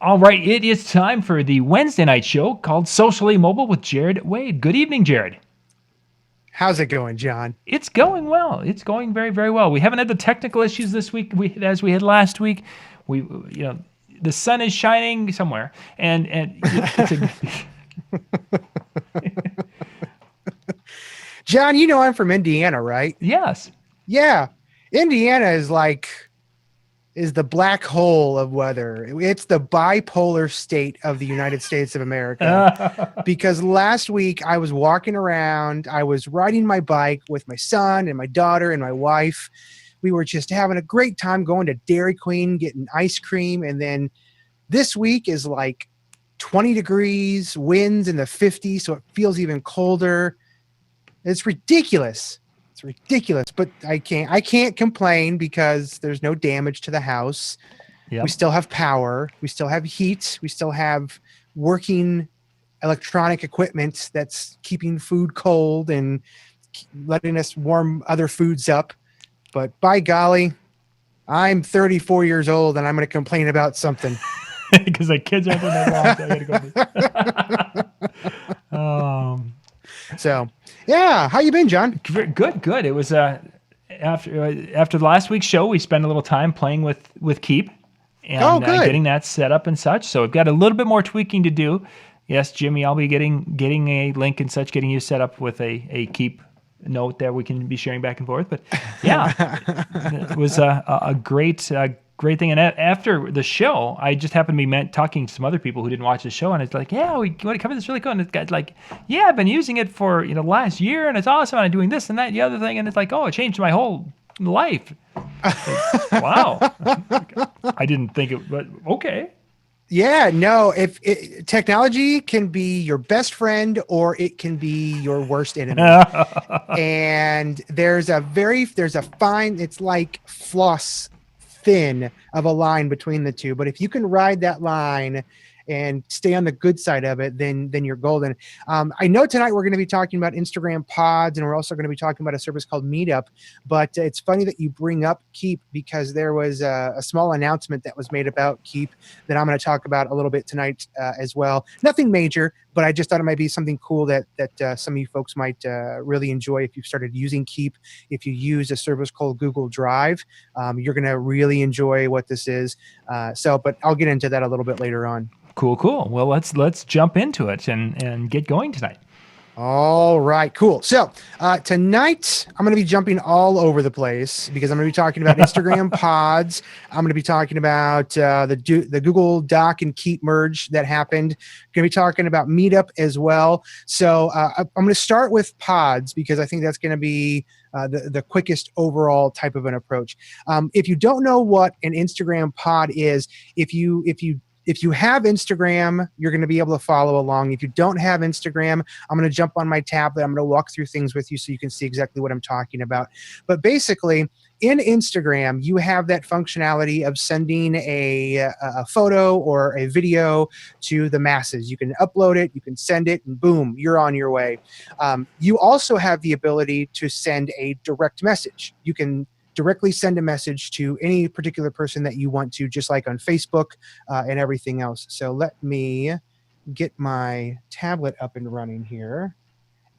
All right, it is time for the Wednesday night show called Socially Mobile with Jared Wade. Good evening, Jared. How's it going, John? It's going well. It's going very, very well. We haven't had the technical issues this week as we had last week. The sun is shining somewhere, and it's a John, you know I'm from Indiana, right? yes. Yeah. Indiana is the black hole of weather. It's the bipolar state of the United States of America. Because last week I was walking around, I was riding my bike with my son and my daughter and my wife. We were just having a great time going to Dairy Queen, getting ice cream. And then this week is like 20 degrees, winds in the 50s, so it feels even colder. It's ridiculous. It's ridiculous, but I can't complain because there's no damage to the house. Yep. We still have power. We still have heat. We still have working electronic equipment that's keeping food cold and letting us warm other foods up. But by golly, I'm 34 years old and I'm going to complain about something. Because the kids aren't doing that wrong, so I gotta go. So, yeah, how you been, John? Good. It was after last week's show, we spent a little time playing with Keep and getting that set up and such. So we've got a little bit more tweaking to do. Yes, Jimmy, I'll be getting a link and such, getting you set up with a Keep note that we can be sharing back and forth. But yeah, it was a great thing. And after the show, I just happened to be talking to some other people who didn't watch the show, and it's like, yeah, we want to cover this really cool. And it's got like, yeah, I've been using it for last year, and it's awesome. And I'm doing this and that, and the other thing, and it's like, oh, it changed my whole life. Wow, I didn't think it, but okay. Yeah, no, technology can be your best friend or it can be your worst enemy. And there's a fine, it's like floss thin of a line between the two. But if you can ride that line and stay on the good side of it, then you're golden. I know tonight we're going to be talking about Instagram pods, and we're also going to be talking about a service called MeetUp. But it's funny that you bring up Keep, because there was a small announcement that was made about Keep that I'm going to talk about a little bit tonight as well. Nothing major, but I just thought it might be something cool that some of you folks might really enjoy if you've started using Keep. If you use a service called Google Drive, you're going to really enjoy what this is. But I'll get into that a little bit later on. Cool. Well, let's jump into it and get going tonight. All right, cool. So tonight I'm going to be jumping all over the place because I'm going to be talking about Instagram pods. I'm going to be talking about the Google Doc and Keep merge that happened. Going to be talking about MeetUp as well. So I'm going to start with pods because I think that's going to be the quickest overall type of an approach. If you don't know what an Instagram pod is, if you have Instagram, you're going to be able to follow along. If you don't have Instagram, I'm going to jump on my tablet. I'm going to walk through things with you so you can see exactly what I'm talking about. But basically, in Instagram, you have that functionality of sending a photo or a video to the masses. You can upload it, you can send it, and boom, you're on your way. You also have the ability to send a direct message. You can directly send a message to any particular person that you want to, just like on Facebook and everything else. So let me get my tablet up and running here.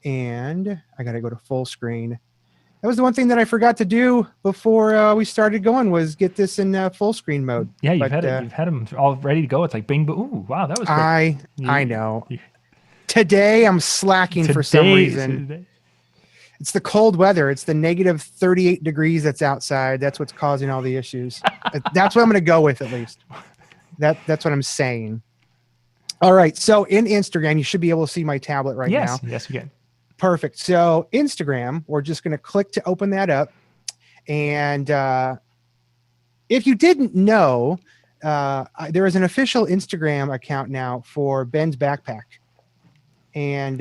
And I got to go to full screen. That was the one thing that I forgot to do before we started going, was get this in full screen mode. Yeah, you've had them all ready to go. It's like bing, boom. Ooh, wow, that was quick. I know. Today I'm slacking for some reason. It's the cold weather. It's the negative 38 degrees that's outside. That's what's causing all the issues. That's what I'm going to go with, at least. That's what I'm saying. All right. So in Instagram, you should be able to see my tablet now. Yes, we can. Perfect. So Instagram, we're just going to click to open that up. And if you didn't know, there is an official Instagram account now for Ben's Backpack. And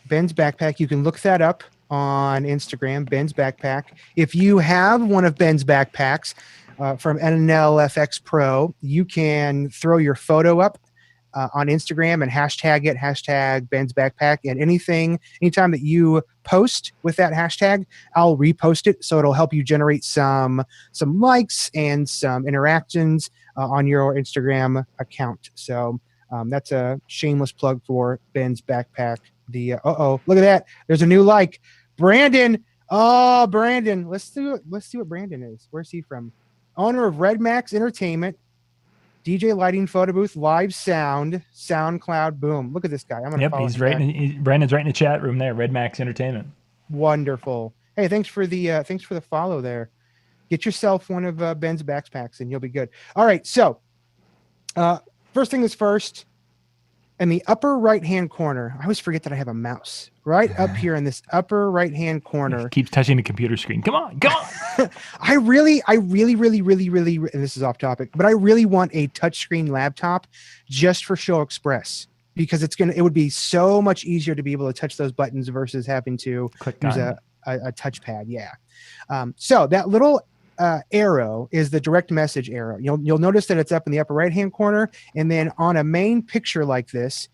Ben's Backpack, you can look that up on Instagram, Ben's Backpack. If you have one of Ben's backpacks from NLFX Pro, you can throw your photo up on Instagram and hashtag it, hashtag Ben's Backpack, and anytime that you post with that hashtag, I'll repost it. So it'll help you generate some likes and some interactions on your Instagram account. So that's a shameless plug for Ben's Backpack. Look at that. There's a new like. Brandon. Oh, Brandon. Let's see what Brandon is. Where's he from? Owner of Red Max Entertainment, DJ lighting, photo booth, live sound, SoundCloud. Boom! Look at this guy. I'm gonna follow he's him right. back. Brandon's right in the chat room there. Red Max Entertainment. Wonderful. Hey, thanks for the follow there. Get yourself one of Ben's backpacks and you'll be good. All right. So, first thing is first. In the upper right-hand corner, I always forget that I have a mouse right up here in this upper right-hand corner. He keeps touching the computer screen. Come on. I really, and this is off topic, but I really want a touchscreen laptop just for Show Express because it would be so much easier to be able to touch those buttons versus having to use a touchpad. Yeah. So that little arrow is the direct message arrow. You'll notice that it's up in the upper right hand corner, and then on a main picture like this,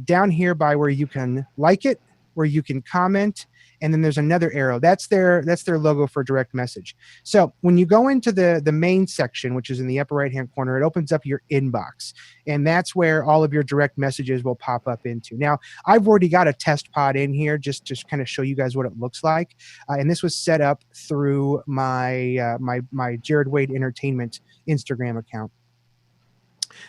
down here by where you can like it, where you can comment, and then there's another arrow. That's their logo for direct message. So when you go into the main section, which is in the upper right hand corner, it opens up your inbox, and that's where all of your direct messages will pop up into. Now I've already got a test pod in here just to kind of show you guys what it looks like, and this was set up through my my Jared Wade Entertainment Instagram account.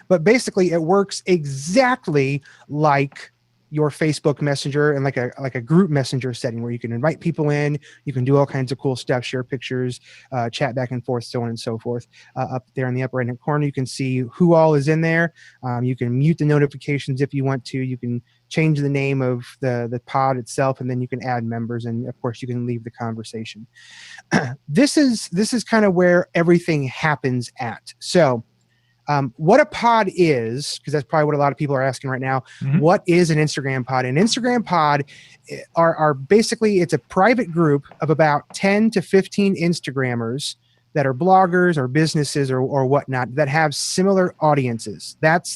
But basically it works exactly like your Facebook Messenger and like a group messenger setting where you can invite people in, you can do all kinds of cool stuff, share pictures, chat back and forth, so on and so forth. Up there in the upper right hand corner, you can see who all is in there. You can mute the notifications if you want to. You can change the name of the pod itself, and then you can add members, and of course you can leave the conversation. This is kind of where everything happens at. So what a pod is, because that's probably what a lot of people are asking right now. Mm-hmm. What is an Instagram pod? An Instagram pod are basically, it's a private group of about 10 to 15 Instagrammers that are bloggers or businesses or whatnot that have similar audiences. That's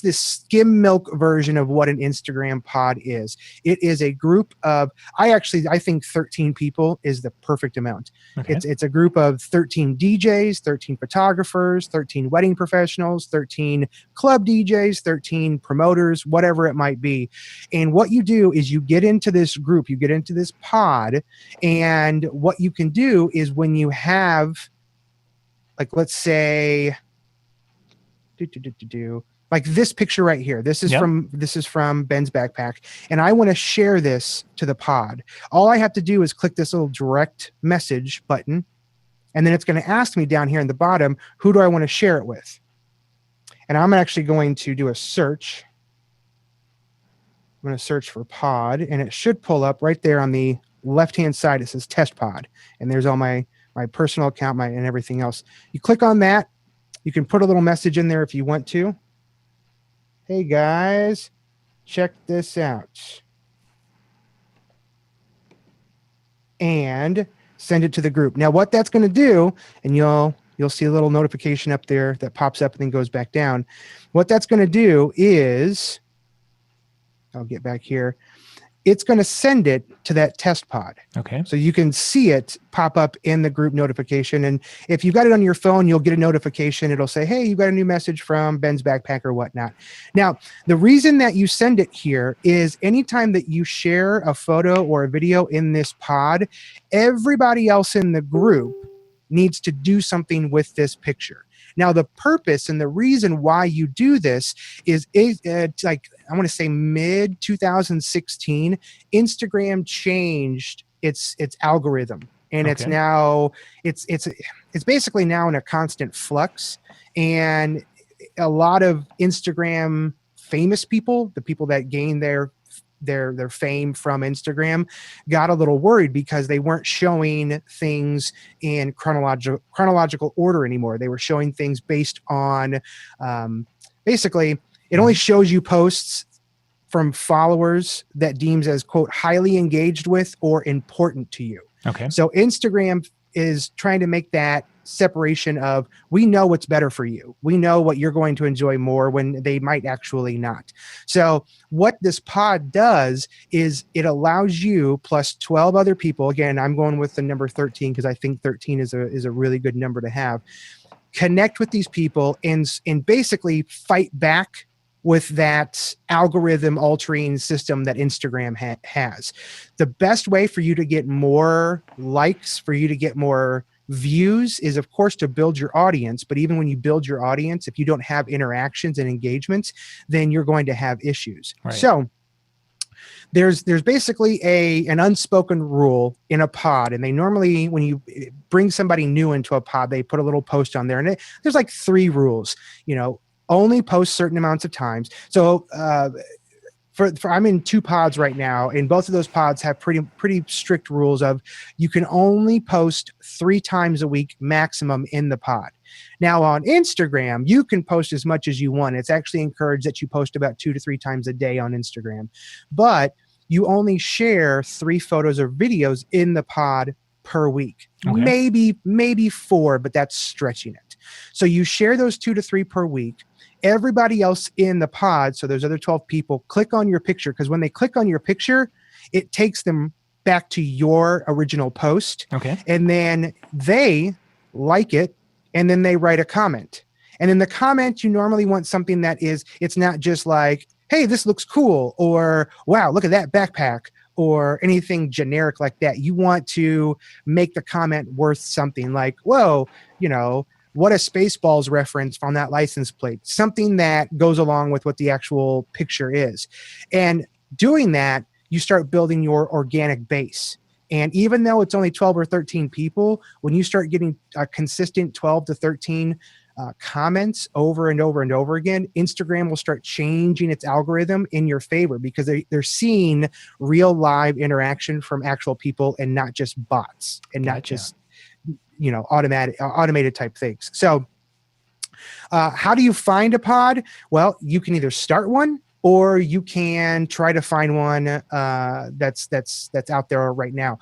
the skim milk version of what an Instagram pod is. It is a group of, I think 13 people is the perfect amount. Okay. It's a group of 13 DJs, 13 photographers, 13 wedding professionals, 13 club DJs, 13 promoters, whatever it might be. And what you do is you get into this group, you get into this pod, and what you can do is when you have, like, let's say, like this picture right here. This is from Ben's Backpack, and I want to share this to the pod. All I have to do is click this little direct message button, and then it's going to ask me down here in the bottom, who do I want to share it with? And I'm actually going to do a search. I'm going to search for pod, and it should pull up right there on the left-hand side. It says test pod, and there's all my personal account, and everything else. You click on that. You can put a little message in there if you want to. Hey guys, check this out. And send it to the group. Now what that's going to do, and you'll see a little notification up there that pops up and then goes back down. What that's going to do is, I'll get back here. It's going to send it to that test pod. Okay. So you can see it pop up in the group notification. And if you've got it on your phone, you'll get a notification. It'll say, hey, you got a new message from Ben's Backpack or whatnot. Now, the reason that you send it here is anytime that you share a photo or a video in this pod, everybody else in the group needs to do something with this picture. Now, the purpose and the reason why you do this is like, I want to say mid 2016, Instagram changed its algorithm, and it's now it's basically now in a constant flux. And a lot of Instagram famous people, the people that gain their fame from Instagram, got a little worried because they weren't showing things in chronological order anymore. They were showing things based on basically it only shows you posts from followers that deems as, quote, highly engaged with or important to you. Okay. So Instagram is trying to make that separation of, we know what's better for you. We know what you're going to enjoy more when they might actually not. So what this pod does is it allows you plus 12 other people. Again, I'm going with the number 13 because I think 13 is a really good number to have. Connect with these people and basically fight back with that algorithm altering system that Instagram has. The best way for you to get more likes, for you to get more views, is of course to build your audience. But even when you build your audience, if you don't have interactions and engagements, then you're going to have issues. Right. So there's basically an unspoken rule in a pod, and they normally, when you bring somebody new into a pod, they put a little post on there, and there's like 3 rules. Only post certain amounts of times. So for I'm in 2 pods right now, and both of those pods have pretty strict rules of, you can only post 3 times a week maximum in the pod. Now on Instagram, you can post as much as you want. It's actually encouraged that you post about 2 to 3 times a day on Instagram, but you only share 3 photos or videos in the pod per week. Okay. Maybe 4, but that's stretching it. So you share those 2 to 3 per week. Everybody else in the pod, so those other 12 people, click on your picture, because when they click on your picture, it takes them back to your original post. Okay. And then they like it, and then they write a comment. And in the comment, you normally want something that it's not just like, hey, this looks cool, or wow, look at that backpack, or anything generic like that. You want to make the comment worth something, like, whoa, what a Spaceballs reference on that license plate, something that goes along with what the actual picture is. And doing that, you start building your organic base. And even though it's only 12 or 13 people, when you start getting a consistent 12 to 13 comments over and over and over again, Instagram will start changing its algorithm in your favor, because they're seeing real live interaction from actual people and not just bots and not just automated type things. So how do you find a pod? Well, you can either start one, or you can try to find one that's out there right now.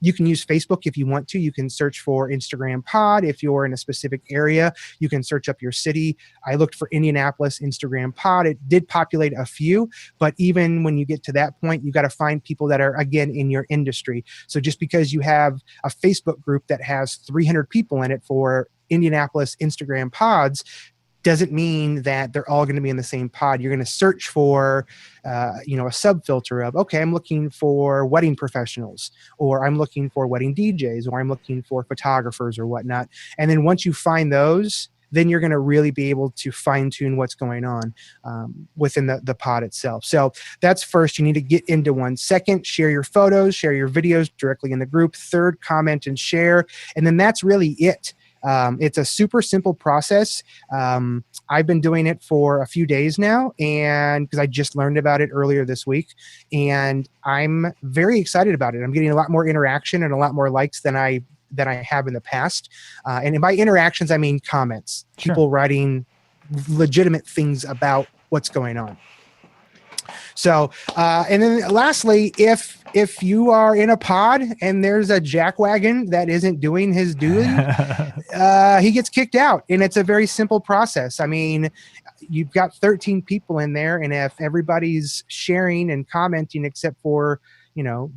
You can use Facebook if you want to. You can search for Instagram pod. If you're in a specific area, you can search up your city. I looked for Indianapolis Instagram pod. It did populate a few, but even when you get to that point, you got to find people that are, again, in your industry. So just because you have a Facebook group that has 300 people in it for Indianapolis Instagram pods doesn't mean that they're all going to be in the same pod. You're going to search for, a sub filter of, okay, I'm looking for wedding professionals, or I'm looking for wedding DJs, or I'm looking for photographers or whatnot. And then once you find those, then you're going to really be able to fine tune what's going on within the pod itself. So that's first. You need to get into one. Second, share your photos, share your videos directly in the group. Third, comment and share. And then that's really it. It's a super simple process. I've been doing it for a few days now, and because I just learned about it earlier this week, and I'm very excited about it. I'm getting a lot more interaction and a lot more likes than I have in the past. And by interactions, I mean comments, sure. People writing legitimate things about what's going on. So, and then lastly, if you are in a pod and there's a jackwagon that isn't doing his duty, he gets kicked out. And it's a very simple process. I mean, you've got 13 people in there, and if everybody's sharing and commenting except for,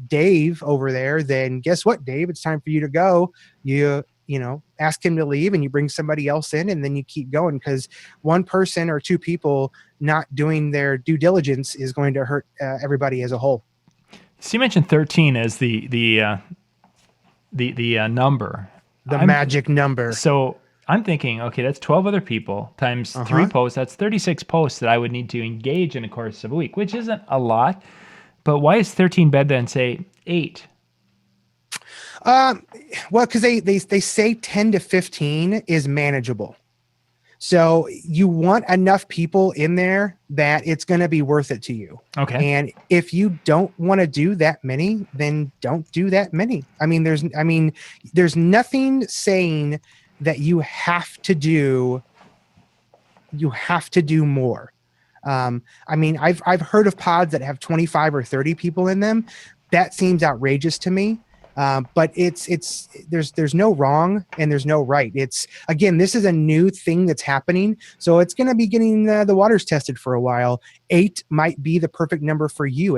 Dave over there, then guess what, Dave? It's time for you to go. You ask him to leave, and you bring somebody else in, and then you keep going, because one person or 2 people not doing their due diligence is going to hurt everybody as a whole. So you mentioned 13 as the number, the magic number. So I'm thinking, okay, that's 12 other people times 3 posts. That's 36 posts that I would need to engage in the course of a week, which isn't a lot. But why is 13 better than, say, 8? Well, because they say 10 to 15 is manageable. So you want enough people in there that it's going to be worth it to you. Okay. And if you don't want to do that many, then don't do that many. I mean, there's nothing saying that you have to do more. I mean, I've heard of pods that have 25 or 30 people in them. That seems outrageous to me. But there's no wrong and there's no right. Again, this is a new thing that's happening, so it's going to be getting the waters tested for a while. 8 might be the perfect number for you.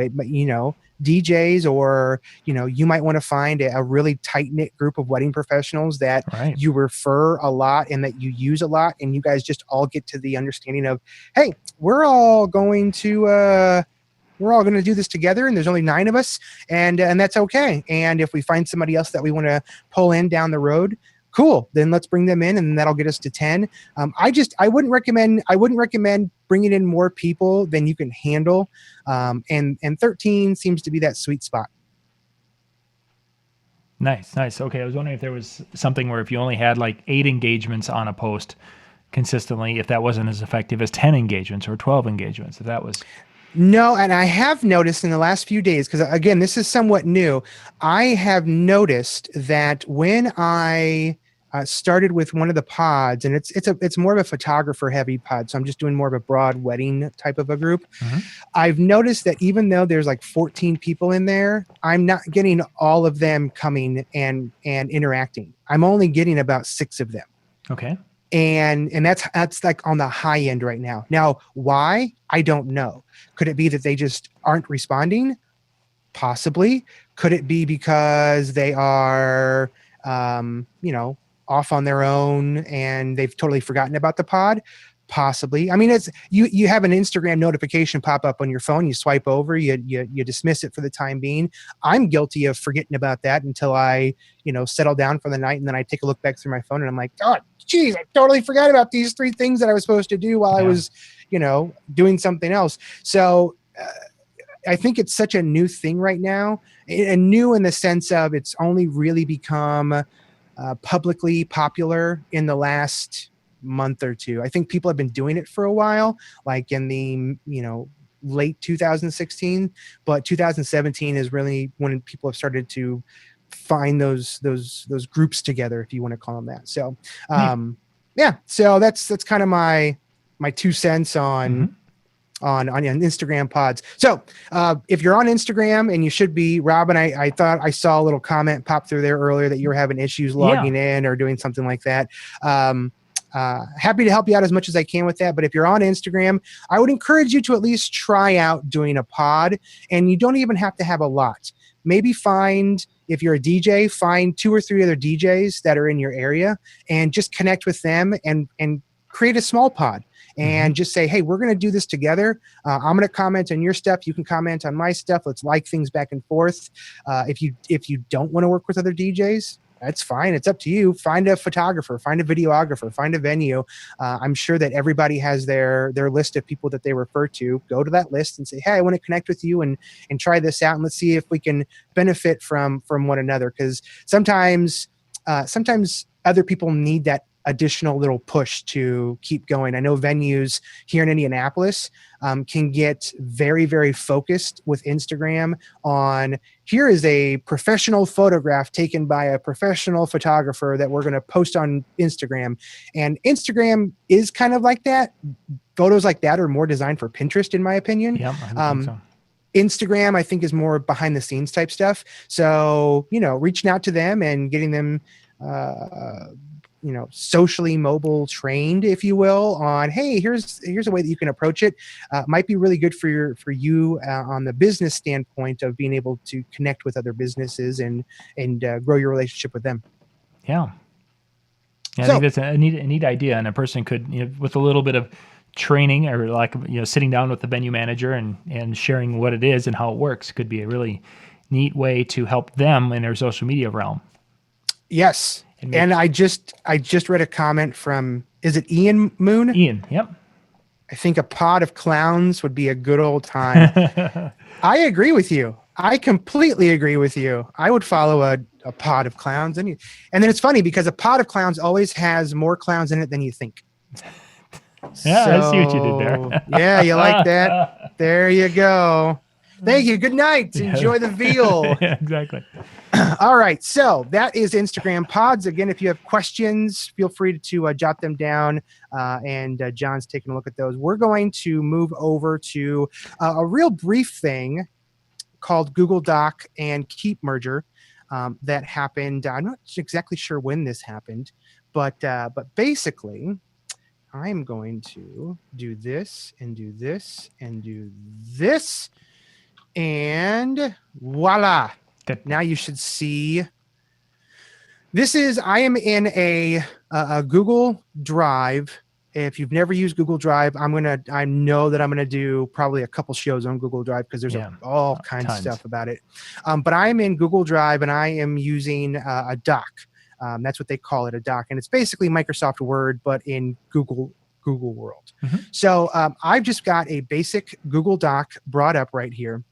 DJs, or you might want to find a really tight-knit group of wedding professionals that you refer a lot and that you use a lot, and you guys just all get to the understanding of, hey, we're all going to do this together, and there's only 9 of us, and that's okay. And if we find somebody else that we want to pull in down the road, cool, then let's bring them in, and that'll get us to 10. I wouldn't recommend bringing in more people than you can handle, and 13 seems to be that sweet spot. Nice. Okay, I was wondering if there was something where if you only had like 8 engagements on a post consistently, if that wasn't as effective as 10 engagements or 12 engagements, if that was... No, and I have noticed in the last few days, because again, this is somewhat new, I have noticed that when I started with one of the pods, and it's more of a photographer heavy pod, so I'm just doing more of a broad wedding type of a group. I've noticed that even though there's like 14 people in there, I'm not getting all of them coming and interacting. I'm only getting about 6 of them. Okay. And that's like on the high end right now. Now, why? I don't know. Could it be that they just aren't responding? Possibly. Could it be because they are, off on their own and they've totally forgotten about the pod? Possibly. I mean, it's you have an Instagram notification pop up on your phone. You swipe over, you dismiss it for the time being. I'm guilty of forgetting about that until I, settle down for the night, and then I take a look back through my phone and I'm like, oh, geez, I totally forgot about these 3 things that I was supposed to do while I was, doing something else. So I think it's such a new thing right now, and new in the sense of it's only really become publicly popular in the last month or 2. I think people have been doing it for a while, like in the late 2016, but 2017 is really when people have started to find those groups together, if you want to call them that. So so that's kind of my 2 cents on Instagram pods. So if you're on Instagram, and you should be, Rob, and I thought I saw a little comment pop through there earlier that you were having issues logging in or doing something like that. Happy to help you out as much as I can with that. But if you're on Instagram, I would encourage you to at least try out doing a pod, and you don't even have to have a lot. Maybe if you're a DJ, find 2 or 3 other DJs that are in your area and just connect with them and create a small pod. And just say, hey, we're going to do this together. I'm going to comment on your stuff. You can comment on my stuff. Let's like things back and forth. If you don't want to work with other DJs, that's fine. It's up to you. Find a photographer, find a videographer, find a venue. I'm sure that everybody has their list of people that they refer to. Go to that list and say, hey, I want to connect with you and try this out, and let's see if we can benefit from one another. Because sometimes other people need that additional little push to keep going. I know venues here in Indianapolis can get very, very focused with Instagram on, here is a professional photograph taken by a professional photographer that we're going to post on Instagram. And Instagram is kind of like that. Photos like that are more designed for Pinterest, in my opinion. Yeah, I think so. Instagram, I think, is more behind the scenes type stuff. So, reaching out to them and getting them, socially mobile trained, if you will, on, hey, here's a way that you can approach it, might be really good for you on the business standpoint of being able to connect with other businesses and grow your relationship with them. Yeah, I think that's a neat idea, and a person could, with a little bit of training, or sitting down with the venue manager and sharing what it is and how it works, could be a really neat way to help them in their social media realm. Yes. And I just read a comment from, is it Ian Moon? Ian, yep. I think a pod of clowns would be a good old time. I agree with you. I completely agree with you. I would follow a pod of clowns. And then it's funny because a pod of clowns always has more clowns in it than you think. Yeah, so, I see what you did there. Yeah, you like that? There you go. Thank you. Good night. Enjoy the veal. Yeah, exactly. All right. So that is Instagram pods. Again, if you have questions, feel free to jot them down. And John's taking a look at those. We're going to move over to a real brief thing called Google Doc and Keep merger. that happened. I'm not exactly sure when this happened, but basically, I'm going to do this and do this and do this, and voila! Good. Now you should see. I am in a Google Drive. If you've never used Google Drive, I know that I'm gonna do probably a couple shows on Google Drive because there's all kinds of stuff about it. But I am in Google Drive and I am using a doc. That's what they call it, a doc, and it's basically Microsoft Word, but in Google World. Mm-hmm. So I've just got a basic Google Doc brought up right here,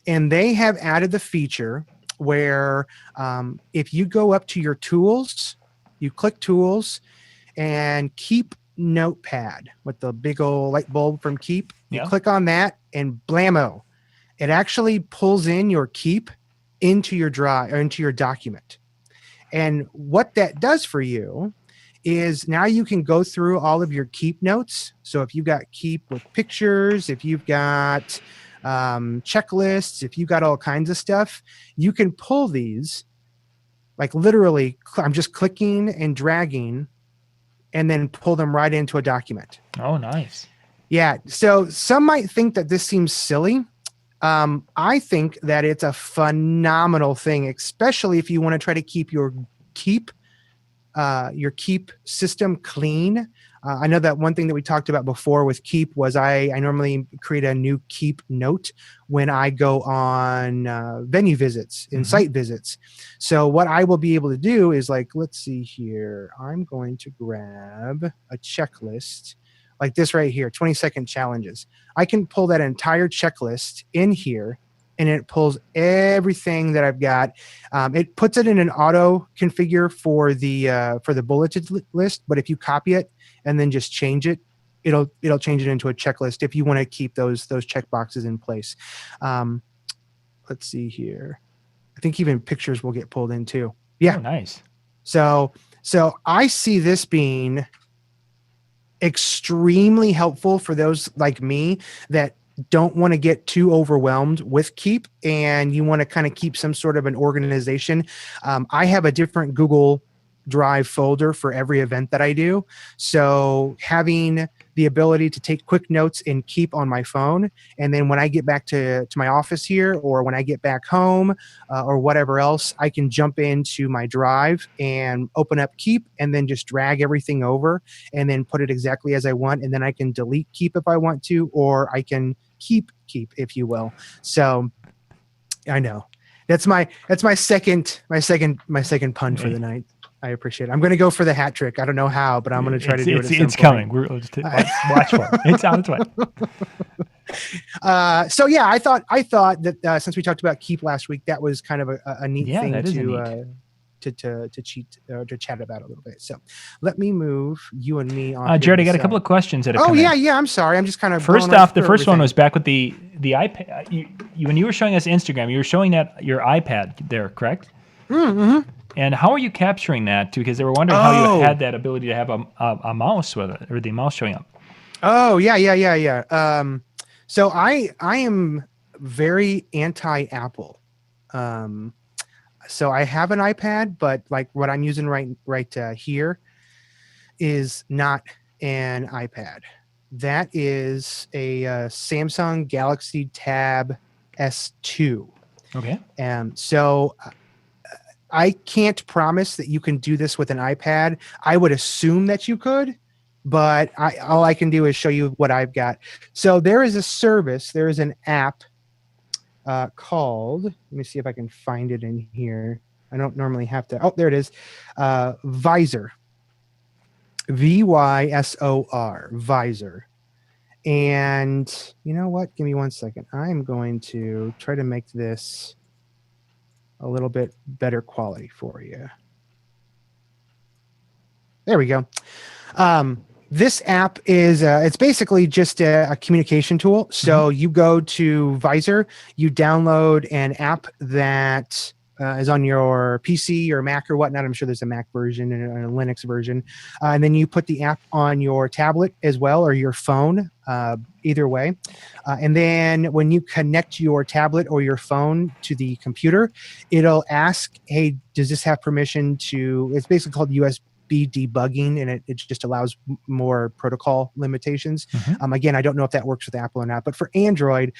and they have added the feature where if you go up to your tools, you click tools and Keep Notepad with the big old light bulb from Keep. You click on that and blammo, it actually pulls in your Keep into your drive or into your document. And what that does for you is now you can go through all of your Keep notes. So if you've got Keep with pictures, if you've got checklists, if you've got all kinds of stuff, you can pull these, like literally I'm just clicking and dragging and then pull them right into a document. Oh, nice. Yeah. So some might think that this seems silly. I think that it's a phenomenal thing, especially if you want to try to keep your Keep system clean. I know that one thing that we talked about before with Keep was I normally create a new Keep note when I go on venue visits and site visits. So what I will be able to do is, like, let's see here. I'm going to grab a checklist like this right here, 20-second challenges. I can pull that entire checklist in here, and it pulls everything that I've got. It puts it in an auto configure for the bulleted list, but if you copy it and then just change it, it'll change it into a checklist if you want to keep those check boxes in place. Let's see here. I think even pictures will get pulled in too. Yeah. Oh, nice. So I see this being extremely helpful for those like me that don't want to get too overwhelmed with Keep and you want to kind of keep some sort of an organization. I have a different Google Drive folder for every event that I do. So having the ability to take quick notes and Keep on my phone, and then when I get back to my office here, or when I get back home, or whatever else, I can jump into my Drive and open up Keep and then just drag everything over and then put it exactly as I want, and then I can delete Keep if I want to, or I can keep, if you will. So I know that's my second pun for the night. I appreciate it. I'm going to go for the hat trick. I don't know how, but I'm going to try to do it. It's coming. We'll just watch for it. It's on its way. So yeah, I thought that since we talked about Keep last week, that was kind of a neat thing to chat about a little bit. So let me move you and me on. Jared, I got a couple of questions that have come in. Yeah. I'm sorry. I'm just kind of first off. The first one was back with the iPad. When you were showing us Instagram, you were showing that your iPad there, correct? Mm-hmm. And how are you capturing that? Because they were wondering how you had that ability to have a mouse with it, or the mouse showing up. Oh yeah. So I am very anti-Apple. So I have an iPad, but like what I'm using right here is not an iPad. That is a Samsung Galaxy Tab S2. Okay. So I can't promise that you can do this with an iPad. I would assume that you could, but all I can do is show you what I've got. So there is a service, there is an app called, let me see if I can find it in here. I don't normally have to. Oh, there it is. Visor. VYSOR. Visor. And you know what? Give me 1 second. I'm going to try to make this a little bit better quality for you. There we go. This app is, it's basically just a communication tool. So you go to Visor, you download an app that is on your PC or Mac or whatnot. I'm sure there's a Mac version and a Linux version. And then you put the app on your tablet as well, or your phone, either way. And then when you connect your tablet or your phone to the computer, it'll ask, hey, does this have permission to, it's basically called USB debugging, and it just allows more protocol limitations. Again, I don't know if that works with Apple or not, but for Android,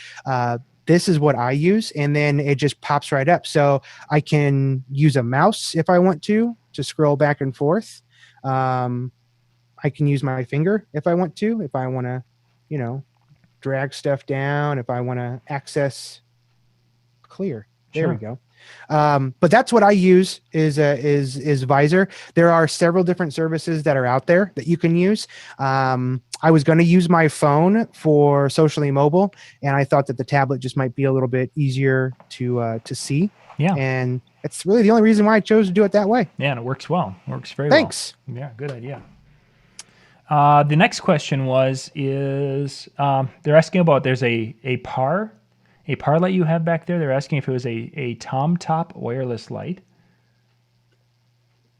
this is what I use, and then it just pops right up. So I can use a mouse if I want to scroll back and forth. I can use my finger if I want to, drag stuff down, if I want to access clear. There we go. But that's what I use is Visor. There are several different services that are out there that you can use. I was going to use my phone for socially mobile, and I thought that the tablet just might be a little bit easier to see. Yeah. And it's really the only reason why I chose to do it that way. Yeah, and it works well. It works very Thanks. well. Yeah, good idea. The next question is they're asking about, there's a par light you have back there. They're asking if it was a Tom-top wireless light.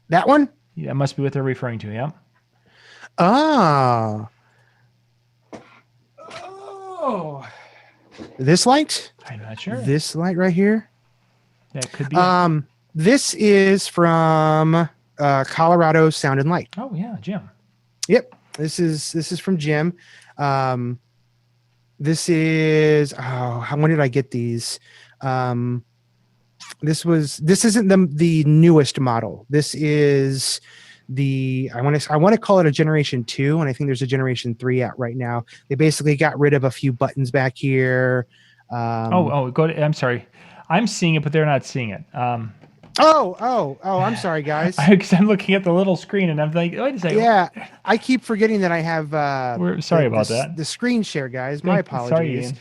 That one? Yeah, that must be what they're referring to, yeah. Oh. This light? I'm not sure. This light right here? That could be. This is from Colorado Sound and Light. Oh, yeah, Jim. Yep. This is from Jim. This is, when did I get these? This isn't the newest model. This is I want to call it a generation 2, and I think there's a generation 3 out right now. They basically got rid of a few buttons back here. I'm sorry. I'm seeing it, but they're not seeing it. I'm sorry, guys. Because I'm looking at the little screen and I'm like, wait a second. Yeah, I keep forgetting that I have. We're sorry about that. The screen share, guys. My apologies. Sorry, Ian.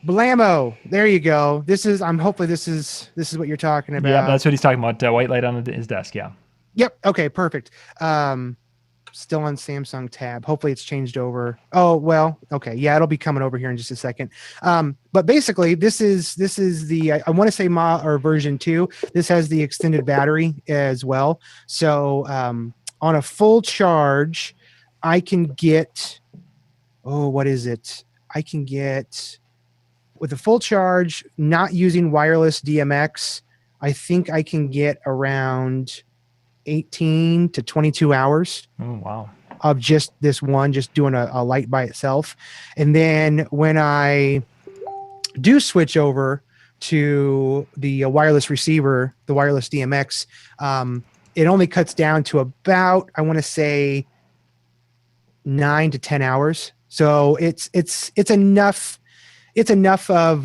Blammo. There you go. Hopefully this is what you're talking about. Yeah, that's what he's talking about. White light on his desk. Yeah. Yep. Okay. Perfect. Still on Samsung tab. Hopefully it's changed over. Oh, well, okay. Yeah, it'll be coming over here in just a second. But basically this is the, I want to say version 2. This has the extended battery as well. So, on a full charge, I can get, what is it? I can get, with a full charge, not using wireless DMX, I think I can get around 18 to 22 hours. Oh, wow. Of just this one, just doing a light by itself. And then when I do switch over to the wireless receiver, the wireless DMX, it only cuts down to about, I want to say 9 to 10 hours. So it's enough. It's enough of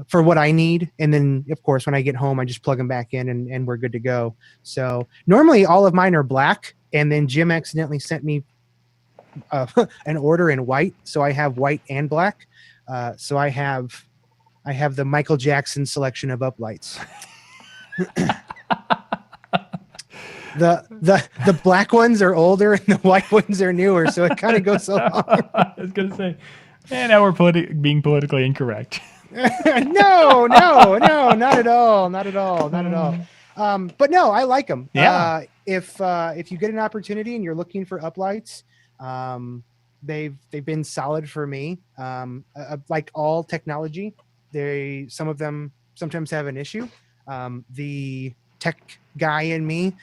for what I need. And then, of course, when I get home, I just plug them back in and we're good to go. So normally all of mine are black. And then Jim accidentally sent me an order in white. So I have white and black. So I have the Michael Jackson selection of uplights. The black ones are older and the white ones are newer. So it kind of goes along. I was going to say. And now we're being politically incorrect. No, not at all. But no, I like them. Yeah. If you get an opportunity and you're looking for uplights, they've been solid for me. Like all technology, some of them sometimes have an issue. The tech guy in me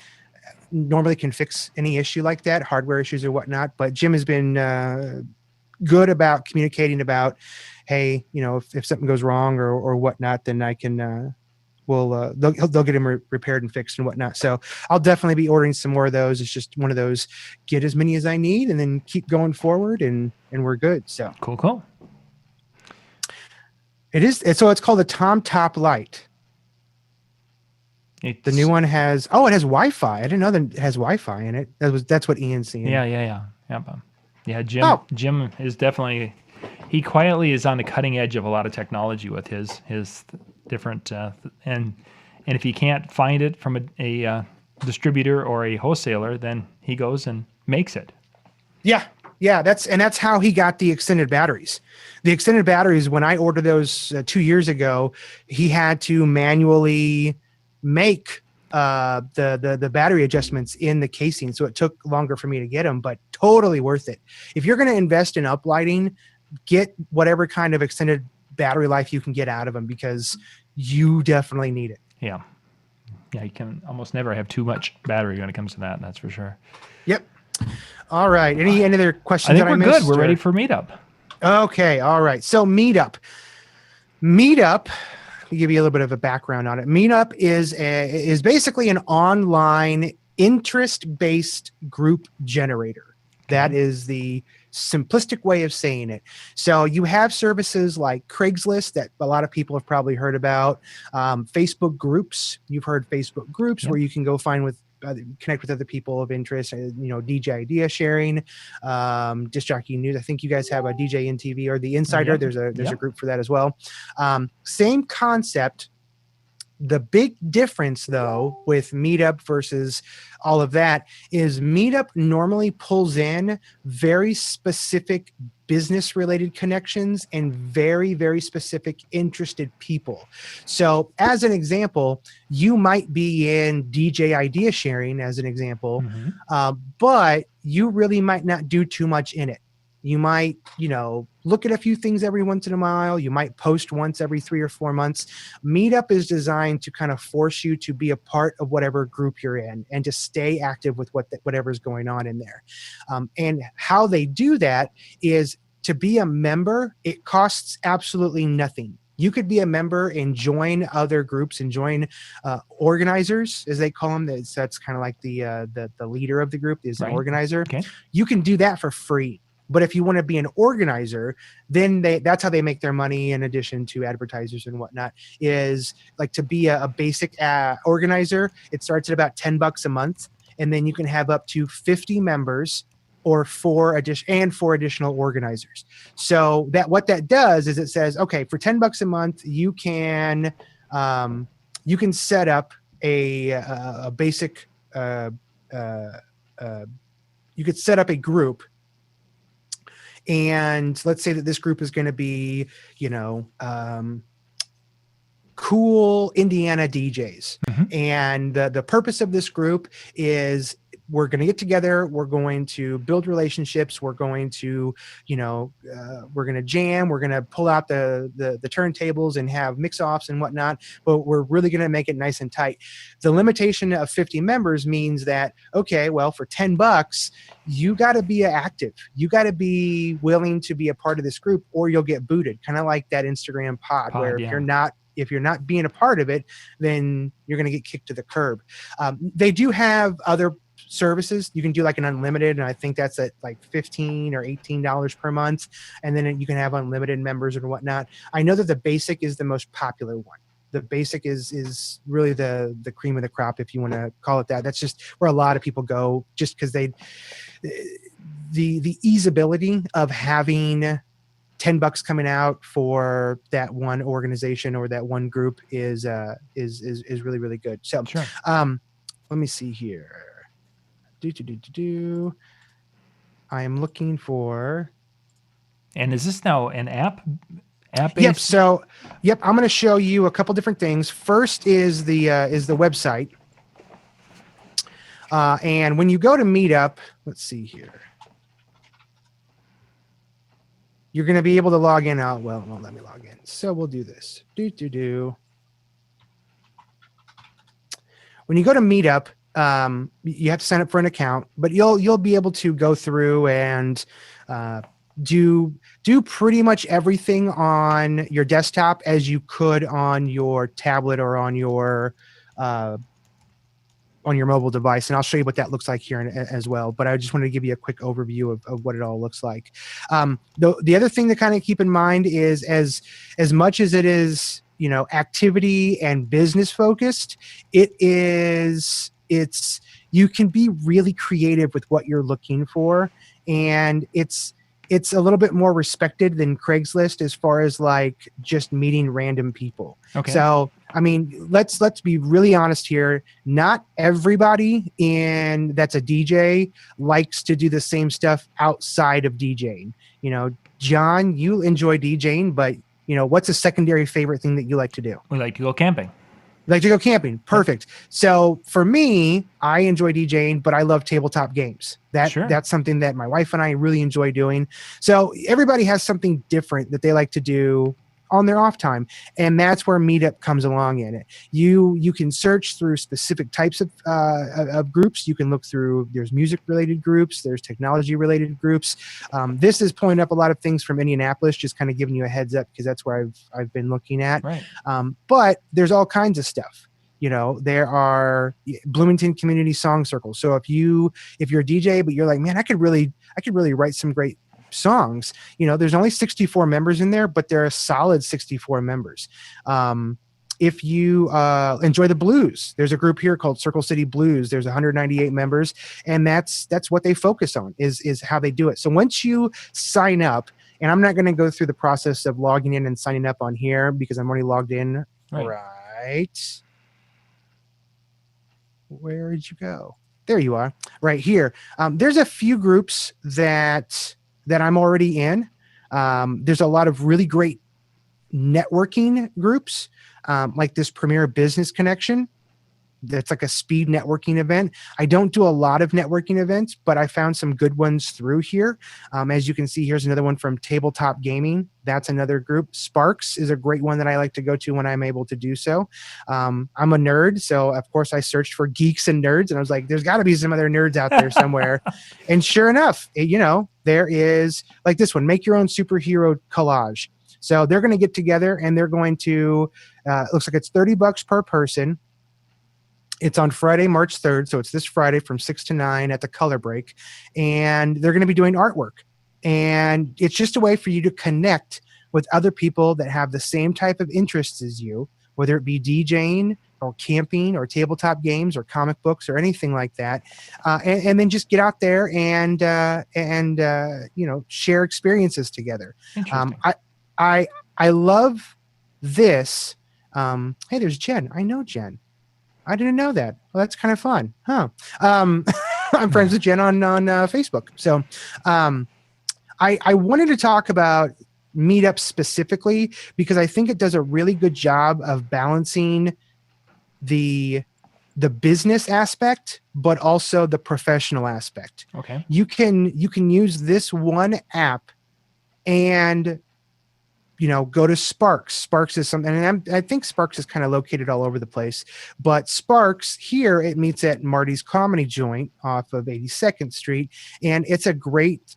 normally can fix any issue like that, hardware issues or whatnot. But Jim has been good about communicating about, hey, if something goes wrong or whatnot, then I can they'll get them repaired and fixed and whatnot. So I'll definitely be ordering some more of those. It's just one of those, get as many as I need and then keep going forward and we're good. So cool. So it's called the Tom-top light. The new one has it has Wi-Fi. I didn't know that it has Wi-Fi in it. That's what Ian's seeing. Yeah, Jim is definitely, he quietly is on the cutting edge of a lot of technology with his different and if he can't find it from a distributor or a wholesaler, then he goes and makes it. Yeah, that's how he got the extended batteries. The extended batteries, when I ordered those 2 years ago, he had to manually make the battery adjustments in the casing, so it took longer for me to get them, but totally worth it. If you're going to invest in uplighting, get whatever kind of extended battery life you can get out of them, because you definitely need it. Yeah, you can almost never have too much battery when it comes to that. That's for sure. Yep. All right. Any other questions? I think we're good. We're ready for MeetUp. Okay. All right. So MeetUp. Let me give you a little bit of a background on it. MeetUp is basically an online interest-based group generator. That is the simplistic way of saying it. So you have services like Craigslist that a lot of people have probably heard about. Facebook groups. You've heard Facebook groups where you can go connect with other people of interest. DJ idea sharing, disc jockey news. I think you guys have a DJ in TV or the Insider. There's a group for that as well. Same concept. The big difference, though, with MeetUp versus all of that is MeetUp normally pulls in very specific business-related connections and very, very specific interested people. So, as an example, you might be in DJ idea sharing, as an example, but you really might not do too much in it. You might, look at a few things every once in a while. You might post once every 3 or 4 months. MeetUp is designed to kind of force you to be a part of whatever group you're in and to stay active with whatever's going on in there. And how they do that is to be a member, it costs absolutely nothing. You could be a member and join other groups and join organizers, as they call them. That's kind of like the leader of the group is an organizer. Okay. You can do that for free. But if you want to be an organizer, then that's how they make their money, in addition to advertisers and whatnot, is like to be a basic organizer. It starts at about $10 a month, and then you can have up to 50 members or 4 additional organizers. So what that does is it says, okay, for $10 a month, you can set up a basic you could set up a group. And let's say that this group is going to be, cool Indiana DJs. And the purpose of this group is we're going to get together. We're going to build relationships. We're going to, we're going to jam. We're going to pull out the turntables and have mix-offs and whatnot. But we're really going to make it nice and tight. The limitation of 50 members means that, okay, well, for $10, you got to be active. You got to be willing to be a part of this group, or you'll get booted. Kind of like that Instagram pod where if you're not being a part of it, then you're going to get kicked to the curb. They do have other services. You can do like an unlimited, and I think that's at like $15 or $18 per month, and then you can have unlimited members and whatnot. I know that the basic is the most popular one. The basic is really the cream of the crop, if you want to call it that. That's just where a lot of people go, just because the easeability of having $10 coming out for that one organization or that one group is really, really good. So sure. Let me see here. I am looking for. And is this now an app? Yep. So, I'm going to show you a couple different things. First is the website. And when you go to MeetUp, let's see here. You're going to be able to log in. Well, it won't let me log in. So we'll do this. When you go to MeetUp, you have to sign up for an account, but you'll be able to go through and do pretty much everything on your desktop as you could on your tablet or on your mobile device. And I'll show you what that looks like here as well. But I just wanted to give you a quick overview of what it all looks like. The other thing to kind of keep in mind is as much as it is, activity and business focused, you can be really creative with what you're looking for. And it's a little bit more respected than Craigslist as far as like just meeting random people. Okay. So, I mean, let's be really honest here. Not everybody that's a DJ likes to do the same stuff outside of DJing. John, you enjoy DJing, but what's a secondary favorite thing that you like to do? We like to go camping. Like to go camping. Perfect. So for me, I enjoy DJing, but I love tabletop games. That's something that my wife and I really enjoy doing. So everybody has something different that they like to do on their off time, and that's where MeetUp comes along in it. You can search through specific types of groups. You can look through, there's music related groups, there's technology related groups. This is pulling up a lot of things from Indianapolis, just kind of giving you a heads up because that's where I've been looking at. Right. But there's all kinds of stuff. There are Bloomington Community Song Circles. So if you're a DJ, but you're like, man, I could really write some great songs. There's only 64 members in there, but there are a solid 64 members. If you enjoy the blues, there's a group here called Circle City Blues. There's 198 members, and that's what they focus on is how they do it. So once you sign up, and I'm not going to go through the process of logging in and signing up on here because I'm already logged in. Right. Where did you go? There you are, right here. There's a few groups that I'm already in. There's a lot of really great networking groups, like this Premier Business Connection. That's like a speed networking event. I don't do a lot of networking events, but I found some good ones through here. As you can see, here's another one from Tabletop Gaming. That's another group. Sparks is a great one that I like to go to when I'm able to do so. I'm a nerd, so of course I searched for geeks and nerds, and I was like, there's got to be some other nerds out there somewhere. And sure enough, there is like this one, Make Your Own Superhero Collage. So they're going to get together and they're going to, looks like it's $30 per person. It's on Friday, March 3rd. So it's this Friday from 6 to 9 at the Color Break. And they're going to be doing artwork. And it's just a way for you to connect with other people that have the same type of interests as you, whether it be DJing or camping or tabletop games or comic books or anything like that. And then just get out there and share experiences together. I love this. Hey, there's Jen. I know Jen. I didn't know that. Well, that's kind of fun, huh? I'm friends with Jen on Facebook. So I wanted to talk about MeetUp specifically because I think it does a really good job of balancing the business aspect, but also the professional aspect. Okay. You can use this one app and go to Sparks. Sparks is something, and I think Sparks is kind of located all over the place. But Sparks here, it meets at Marty's Comedy Joint off of 82nd Street, and it's a great,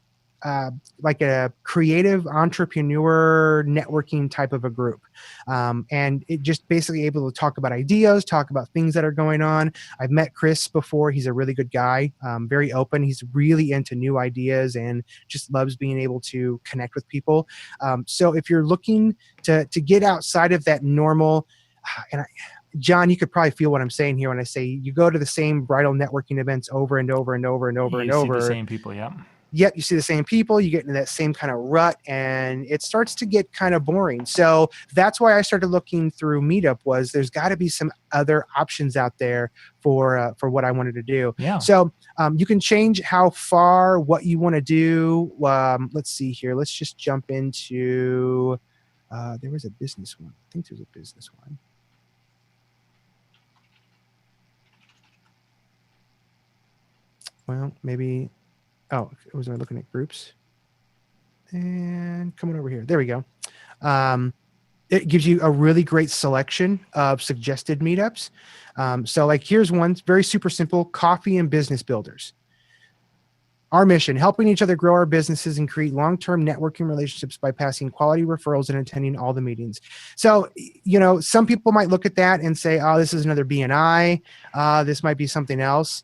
like a creative entrepreneur networking type of a group. And it just basically able to talk about ideas, talk about things that are going on. I've met Chris before. He's a really good guy, very open. He's really into new ideas and just loves being able to connect with people. So if you're looking to get outside of that normal, John, you could probably feel what I'm saying here when I say you go to the same bridal networking events over and over and over and over and over. You see the same people, yeah. Yep, you see the same people, you get into that same kind of rut, and it starts to get kind of boring. So that's why I started looking through MeetUp. Was there's got to be some other options out there for what I wanted to do. Yeah. So you can change how far, what you want to do. Let's see here. Let's just jump into. There was a business one. I think there's a business one. Well, maybe. Oh, was I looking at groups? And coming over here. There we go. It gives you a really great selection of suggested meetups. So like here's one, very super simple, Coffee and Business Builders. Our mission, helping each other grow our businesses and create long-term networking relationships by passing quality referrals and attending all the meetings. So, some people might look at that and say, oh, this is another BNI. This might be something else.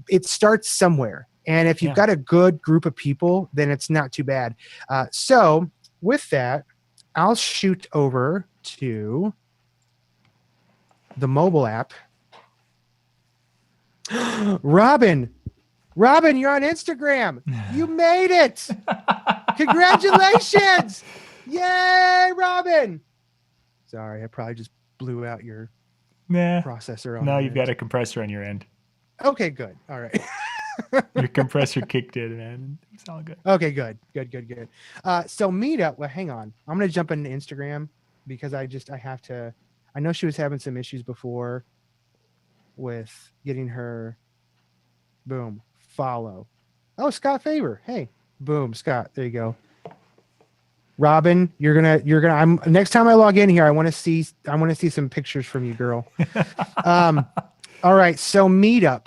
It starts somewhere. And if you've got a good group of people, then it's not too bad. So with that, I'll shoot over to the mobile app. Robin, you're on Instagram. You made it. Congratulations. Yay, Robin. Sorry, I probably just blew out your processor. No, you've got a compressor on your end. Okay, good. All right. Your compressor kicked in and it's all good. Okay, good. So MeetUp, well, hang on. I'm going to jump into Instagram because I have to I know she was having some issues before with getting her. Boom, follow. Oh, Scott Faber. Hey, boom, Scott. There you go. Robin, you're gonna. I'm next time I log in here. I want to see some pictures from you, girl. All right. So MeetUp.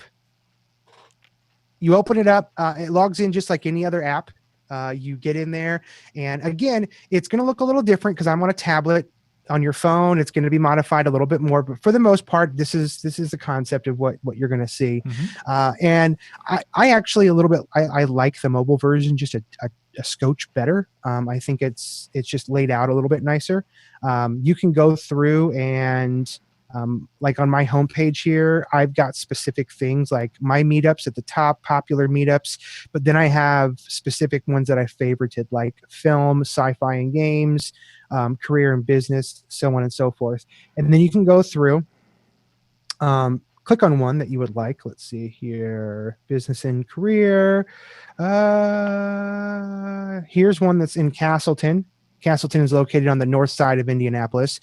You open it up. It logs in just like any other app. You get in there, and again, it's going to look a little different because I'm on a tablet. On your phone, it's going to be modified a little bit more, but for the most part, this is the concept of what you're going to see. And I actually a little bit I like the mobile version just a scotch better. I think it's just laid out a little bit nicer. You can go through and like on my homepage here, I've got specific things like my meetups at the top, popular meetups, but then I have specific ones that I favorited, like film, sci-fi and games, career and business, so on and so forth. And then you can go through, click on one that you would like. Let's see here, business and career. Here's one that's in Castleton. Castleton is located on the north side of Indianapolis.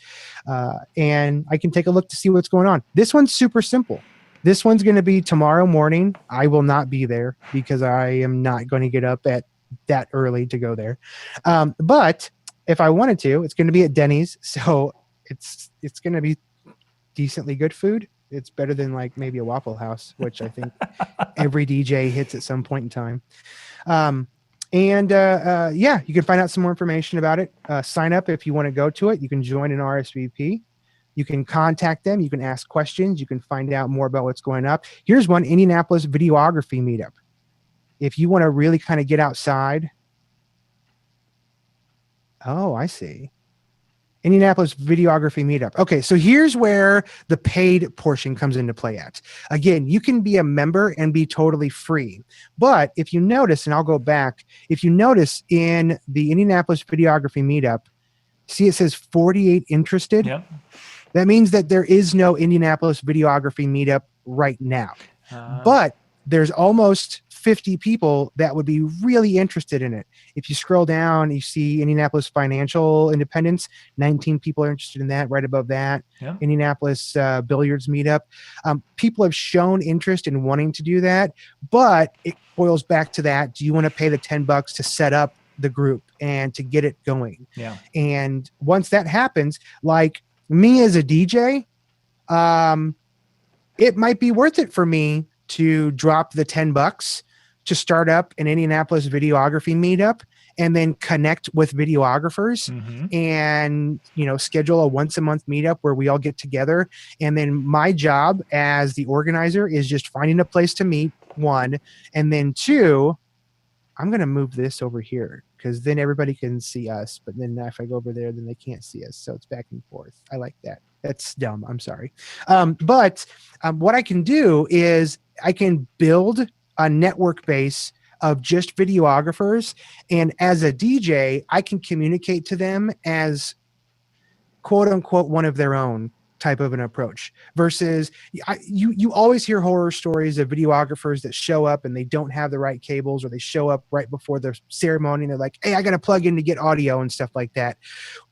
And I can take a look to see what's going on. This one's super simple. This one's going to be tomorrow morning. I will not be there because I am not going to get up at that early to go there. But if I wanted to, it's going to be at Denny's. So it's going to be decently good food. It's better than like maybe a Waffle House, which I think every DJ hits at some point in time. Yeah, you can find out some more information about it. Sign up if you want to go to it. You can join an RSVP. You can contact them. You can ask questions. You can find out more about what's going up. Here's one, Indianapolis Videography Meetup. If you want to really kind of get outside. Oh, I see. Indianapolis Videography Meetup. Okay, so here's where the paid portion comes into play at. Again, you can be a member and be totally free. But if you notice, and I'll go back, if you notice in the Indianapolis Videography Meetup, see it says 48 interested? Yep. That means that there is no Indianapolis Videography Meetup right now. But there's almost 50 people that would be really interested in it. If you scroll down, you see Indianapolis Financial Independence, 19 people are interested in that. Right above that, yeah. Indianapolis Billiards Meetup. People have shown interest in wanting to do that, but it boils back to that. Do you want to pay the $10 to set up the group and to get it going? Yeah. And once that happens, like me as a DJ, it might be worth it for me to drop the $10 to start up an Indianapolis Videography Meetup and then connect with videographers and, schedule a once a month meetup where we all get together. And then my job as the organizer is just finding a place to meet, one, and then two, I'm going to move this over here because then everybody can see us. But then if I go over there, then they can't see us. So it's back and forth. I like that. That's dumb. I'm sorry. But what I can do is I can build a network base of just videographers. And as a DJ, I can communicate to them as quote unquote one of their own type of an approach versus you always hear horror stories of videographers that show up and they don't have the right cables, or they show up right before the ceremony and they're like, hey, I got to plug in to get audio and stuff like that.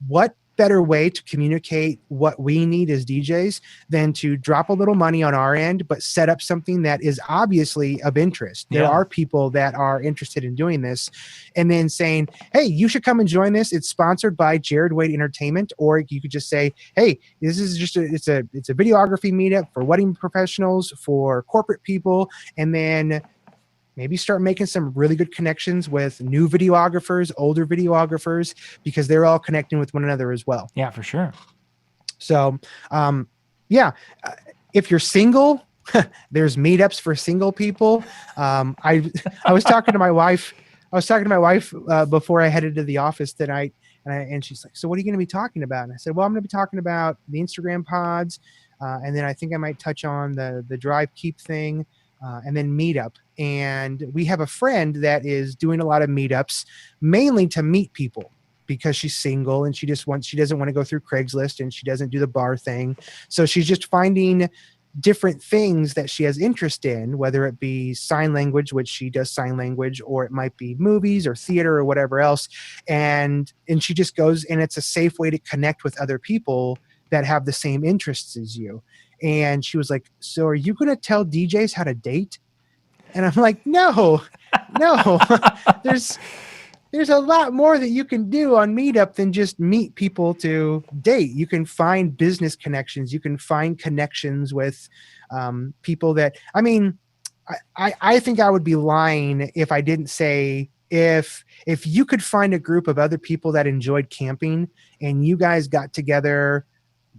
What better way to communicate what we need as DJs than to drop a little money on our end, but set up something that is obviously of interest. There are people that are interested in doing this, and then saying, hey, you should come and join this. It's sponsored by Jared Wade Entertainment. Or you could just say, hey, this is just it's a videography meetup for wedding professionals, for corporate people, and then maybe start making some really good connections with new videographers, older videographers, because they're all connecting with one another as well. Yeah, for sure. So, if you're single, there's meetups for single people. I was talking to my wife. Before I headed to the office tonight, and she's like, "So what are you going to be talking about?" And I said, "Well, I'm going to be talking about the Instagram pods, and then I think I might touch on the Drive Keep thing." And then MeetUp. And we have a friend that is doing a lot of meetups, mainly to meet people because she's single and she doesn't want to go through Craigslist, and she doesn't do the bar thing. So she's just finding different things that she has interest in, whether it be sign language, which she does sign language, or it might be movies or theater or whatever else. And she just goes, and it's a safe way to connect with other people that have the same interests as you. And she was like, so are you going to tell DJs how to date? And I'm like, no, there's a lot more that you can do on MeetUp than just meet people to date. You can find business connections. You can find connections with people that, I mean, I think I would be lying if I didn't say if you could find a group of other people that enjoyed camping and you guys got together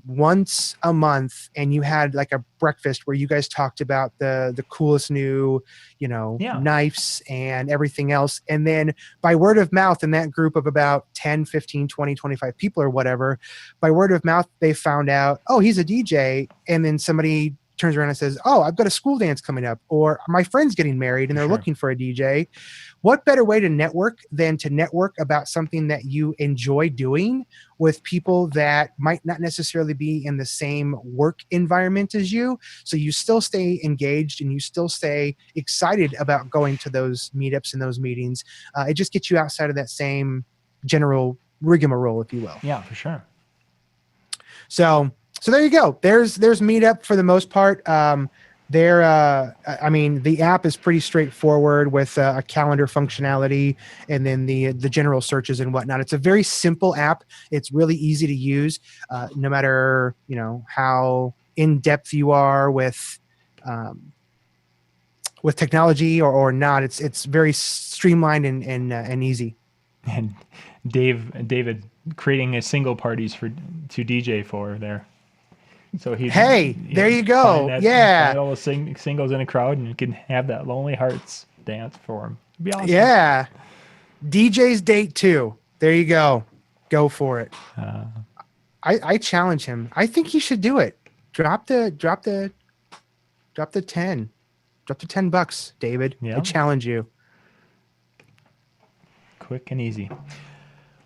once a month and you had like a breakfast where you guys talked about the coolest new, knives and everything else. And then by word of mouth in that group of about 10, 15, 20, 25 people or whatever, by word of mouth, they found out, oh, he's a DJ. And then somebody turns around and says, oh, I've got a school dance coming up, or my friend's getting married and they're looking for a DJ. What better way to network than to network about something that you enjoy doing with people that might not necessarily be in the same work environment as you? So you still stay engaged and you still stay excited about going to those meetups and those meetings. It just gets you outside of that same general rigmarole, if you will. Yeah, for sure. So there you go. There's MeetUp for the most part. The app is pretty straightforward with a calendar functionality and then the general searches and whatnot. It's a very simple app. It's really easy to use, no matter how in depth you are with technology or not. It's very streamlined and easy. And David creating a single parties to DJ for there. So there you go. Find all the singles in a crowd, and you can have that Lonely Hearts dance for them. It'd be awesome. Yeah, DJ's date too. There you go. Go for it. I challenge him. I think he should do it. Drop the $10. Drop the $10, David. Yeah. I challenge you. Quick and easy.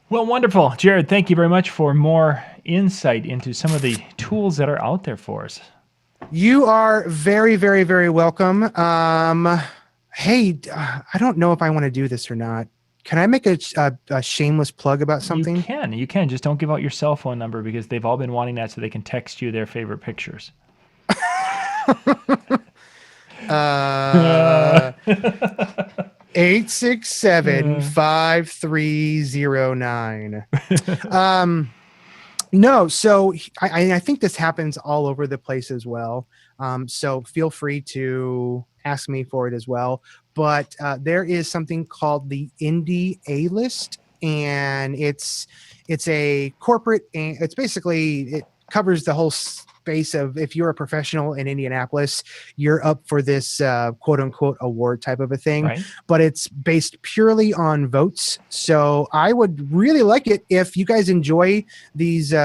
Well, wonderful. Jared, thank you very much for more insight into some of the tools that are out there for us. You are very, very, very welcome. Hey, I don't know if I want to do this or not. Can I make a shameless plug about something? You can. Just don't give out your cell phone number because they've all been wanting that so they can text you their favorite pictures. 867-5309. No, so I think this happens all over the place as well. So feel free to ask me for it as well. But there is something called the Indie A-List, and it's a corporate, and it's basically, it covers the whole space of, if you're a professional in Indianapolis, you're up for this quote unquote award type of a thing, right? But it's based purely on votes. So I would really like it if you guys enjoy these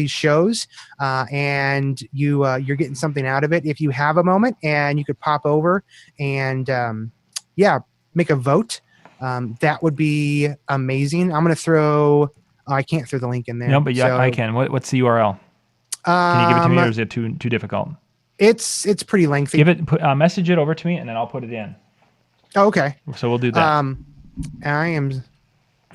shows and you're getting something out of it. If you have a moment and you could pop over and make a vote, that would be amazing. I'm going to throw, I can't throw the link in there. No, but yeah, I can. What's the URL? Can you give it to me, or is it too difficult? It's pretty lengthy. Message it over to me, and then I'll put it in. Oh, okay. So we'll do that. I am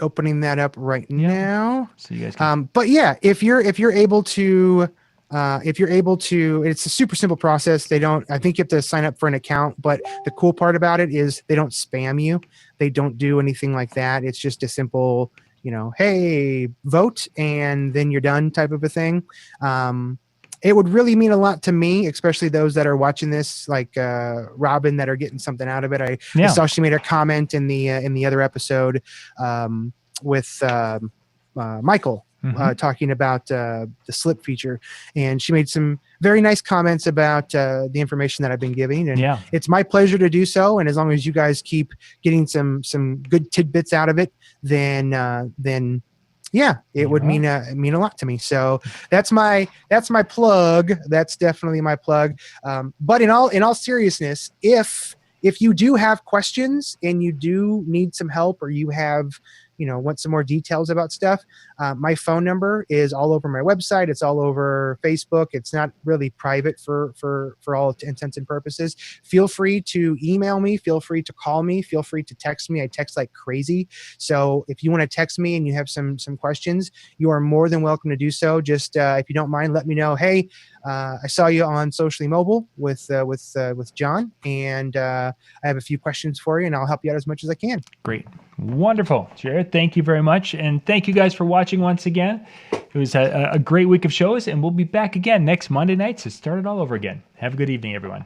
opening that up right now. So you guys can. But yeah, if you're able to, it's a super simple process. I think you have to sign up for an account, but the cool part about it is they don't spam you. They don't do anything like that. It's just a simple, hey, vote, and then you're done type of a thing. It would really mean a lot to me, especially those that are watching this, like Robin, that are getting something out of it. I saw she made a comment in the other episode with Michael. Talking about the slip feature, and she made some very nice comments about the information that I've been giving, and it's my pleasure to do so. And as long as you guys keep getting some good tidbits out of it, then it would mean a lot to me. So that's my plug. That's definitely my plug. But in all seriousness, if you do have questions and you do need some help, or you have want some more details about stuff, my phone number is all over my website. It's all over Facebook. It's not really private for all intents and purposes. Feel free to email me. Feel free to call me. Feel free to text me. I text like crazy. So if you want to text me and you have some questions, you are more than welcome to do so. Just if you don't mind, let me know. Hey, I saw you on Socially Mobile with John, and I have a few questions for you, and I'll help you out as much as I can. Great. Wonderful. Jared, thank you very much. And thank you guys for watching once again. It was a great week of shows, and we'll be back again next Monday night to start it all over again. Have a good evening, everyone.